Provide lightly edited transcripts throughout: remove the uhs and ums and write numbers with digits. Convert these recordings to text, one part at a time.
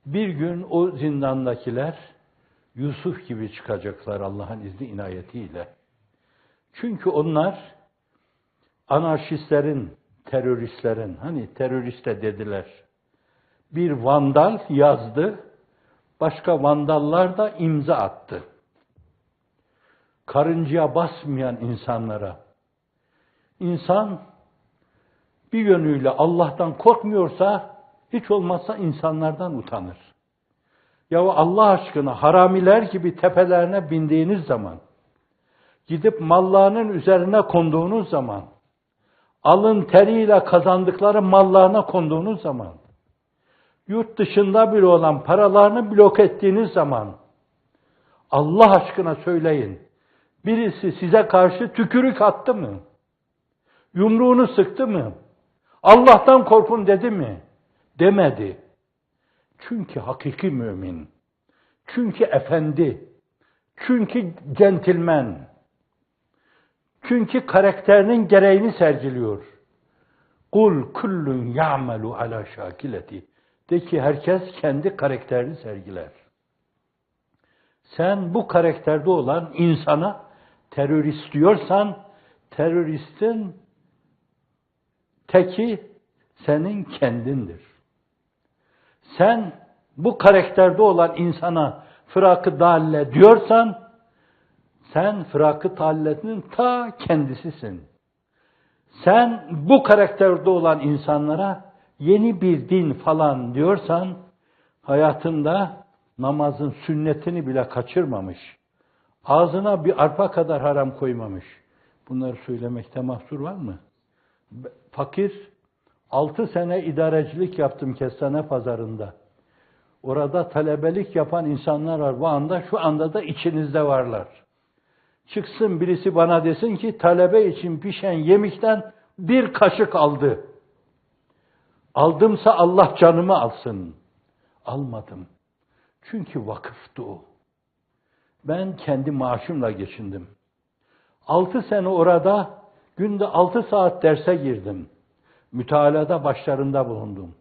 Bir gün o zindandakiler Yusuf gibi çıkacaklar Allah'ın izni inayetiyle. Çünkü onlar anarşistlerin, teröristlerin, hani terörist de dediler, bir vandal yazdı, başka vandallar da imza attı. Karıncaya basmayan insanlara, insan bir yönüyle Allah'tan korkmuyorsa, hiç olmazsa insanlardan utanır. Ya Allah aşkına haramiler gibi tepelerine bindiğiniz zaman, gidip mallarının üzerine konduğunuz zaman, alın teriyle kazandıkları mallarına konduğunuz zaman, yurt dışında bile olan paralarını blok ettiğiniz zaman, Allah aşkına söyleyin, birisi size karşı tükürük attı mı? Yumruğunu sıktı mı? Allah'tan korkun dedi mi? Demedi. Çünkü hakiki mümin, çünkü efendi, çünkü centilmen, çünkü karakterinin gereğini sergiliyor. Kul kullun ya'melu ala şakileti. De ki herkes kendi karakterini sergiler. Sen bu karakterde olan insana terörist diyorsan, teröristin teki senin kendindir. Sen bu karakterde olan insana fırak-ı dalle diyorsan, sen fırak-ı dallenin ta kendisisin. Sen bu karakterde olan insanlara yeni bir din falan diyorsan, hayatında namazın sünnetini bile kaçırmamış, ağzına bir arpa kadar haram koymamış. Bunları söylemekte mahsur var mı? Fakir, 6 sene idarecilik yaptım Kestane Pazarı'nda. Orada talebelik yapan insanlar var. Şu anda da içinizde varlar. Çıksın birisi bana desin ki talebe için pişen yemekten bir kaşık aldı. Aldımsa Allah canımı alsın. Almadım. Çünkü vakıftı o. Ben kendi maaşımla geçindim. 6 sene orada günde 6 saat derse girdim. Mütalada başlarında bulundum.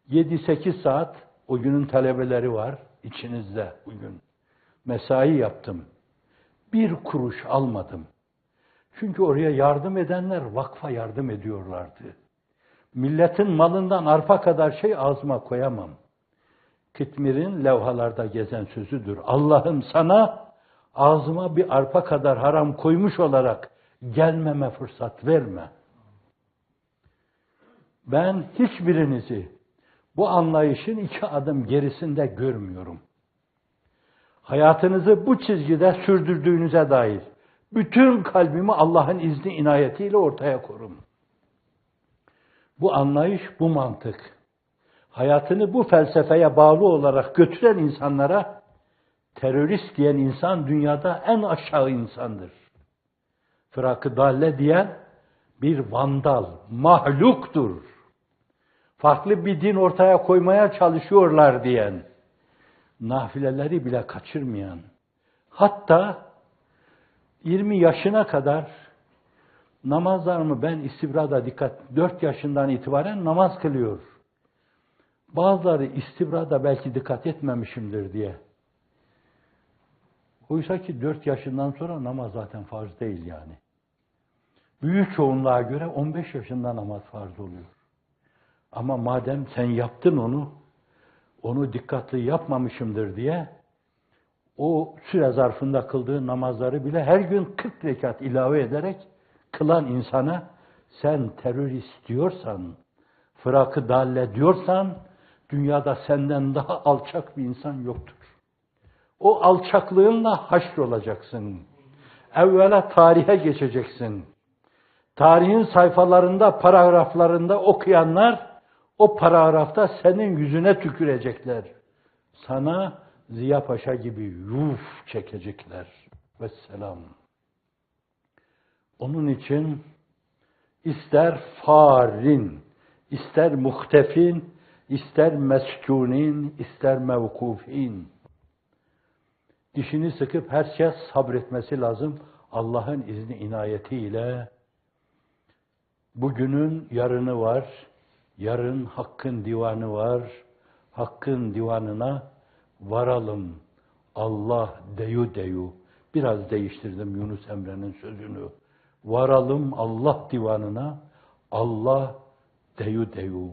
7-8 saat o günün talebeleri var içinizde bugün. Mesai yaptım. Bir kuruş almadım. Çünkü oraya yardım edenler vakfa yardım ediyorlardı. Milletin malından arpa kadar şey ağzıma koyamam. Kıtmir'in levhalarda gezen sözüdür. Allah'ım sana ağzıma bir arpa kadar haram koymuş olarak gelmeme fırsat verme. Ben hiçbirinizi bu anlayışın 2 adım gerisinde görmüyorum. Hayatınızı bu çizgide sürdürdüğünüze dair bütün kalbimi Allah'ın izni inayetiyle ortaya korum. Bu anlayış, bu mantık, hayatını bu felsefeye bağlı olarak götüren insanlara terörist diyen insan dünyada en aşağı insandır. Fırak-ı dalle diyen bir vandal, mahluktur. Farklı bir din ortaya koymaya çalışıyorlar diyen, nafileleri bile kaçırmayan, hatta 20 yaşına kadar namazlarımı ben istibrada 4 yaşından itibaren namaz kılıyor. Bazıları istibrada belki dikkat etmemişimdir diye. Oysa ki 4 yaşından sonra namaz zaten farz değil yani. Büyük çoğunluğa göre 15 yaşında namaz farz oluyor. Ama madem sen yaptın onu dikkatli yapmamışımdır diye o süre zarfında kıldığı namazları bile her gün 40 rekat ilave ederek kılan insana sen terörist diyorsan, fırak-ı dalle diyorsan dünyada senden daha alçak bir insan yoktur. O alçaklığınla haşrolacaksın. Evvela tarihe geçeceksin. Tarihin sayfalarında, paragraflarında okuyanlar o paragrafta senin yüzüne tükürecekler. Sana Ziya Paşa gibi yuf çekecekler. Vesselam. Onun için ister farin, ister muhtefin, ister meskunin, ister mevkufin. Dişini sıkıp herkes sabretmesi lazım. Allah'ın izni inayetiyle bugünün yarını var. Yarın Hakk'ın divanı var. Hakkın divanına varalım. Allah deyu deyu. Biraz değiştirdim Yunus Emre'nin sözünü. Varalım Allah divanına, Allah deyu deyu.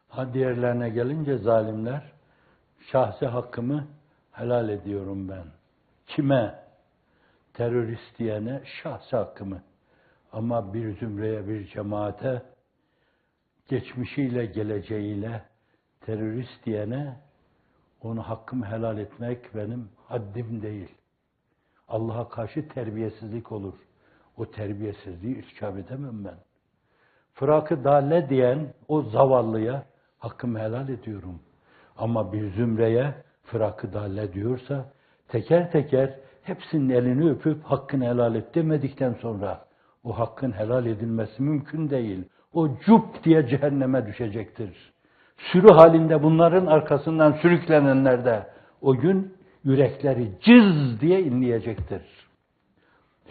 Ha diğerlerine gelince zalimler, şahsi hakkımı helal ediyorum ben. Kime? Terörist diyene şahsi hakkımı. Ama bir zümreye, bir cemaate, geçmişiyle, geleceğiyle terörist diyene onu hakkımı helal etmek benim haddim değil. Allah'a karşı terbiyesizlik olur. O terbiyesizliği irtikab edemem ben. Fırak-ı dalle diyen o zavallıya hakkımı helal ediyorum. Ama bir zümreye fırak-ı dalle diyorsa teker teker hepsinin elini öpüp hakkını helal et demedikten sonra o hakkın helal edilmesi mümkün değil. O cup diye cehenneme düşecektir. Sürü halinde bunların arkasından sürüklenenler de o gün yürekleri cız diye inleyecektir.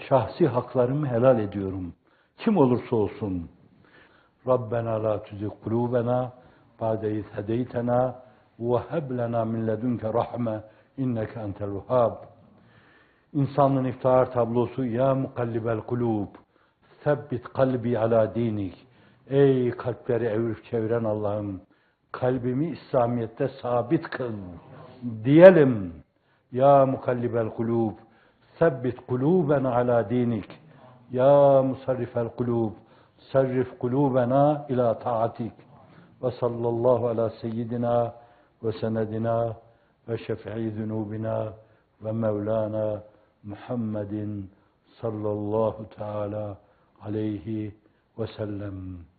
Şahsi haklarımı helal ediyorum. Kim olursa olsun. Rabbena la tuzigh kulubena ba'de iz hedeytena ve heb lena min ledunke rahme inneke entel vehhab. İnsanlığın iftihar tablosu ya mukallibel kulub sebbit kalbi ala dinik. Ey kalpleri evirip çeviren Allah'ım, kalbimi İslamiyet'te sabit kıl diyelim. Ya mukallibel kulub sebbit kulubena ala dinik. Ya musarrifel kulub sarrif kulubena ila taatik. Ve sallallahu ala seyyidina ve senedina ve şef'i zunubina ve mevlana Muhammedin sallallahu teala aleyhi ve sellem.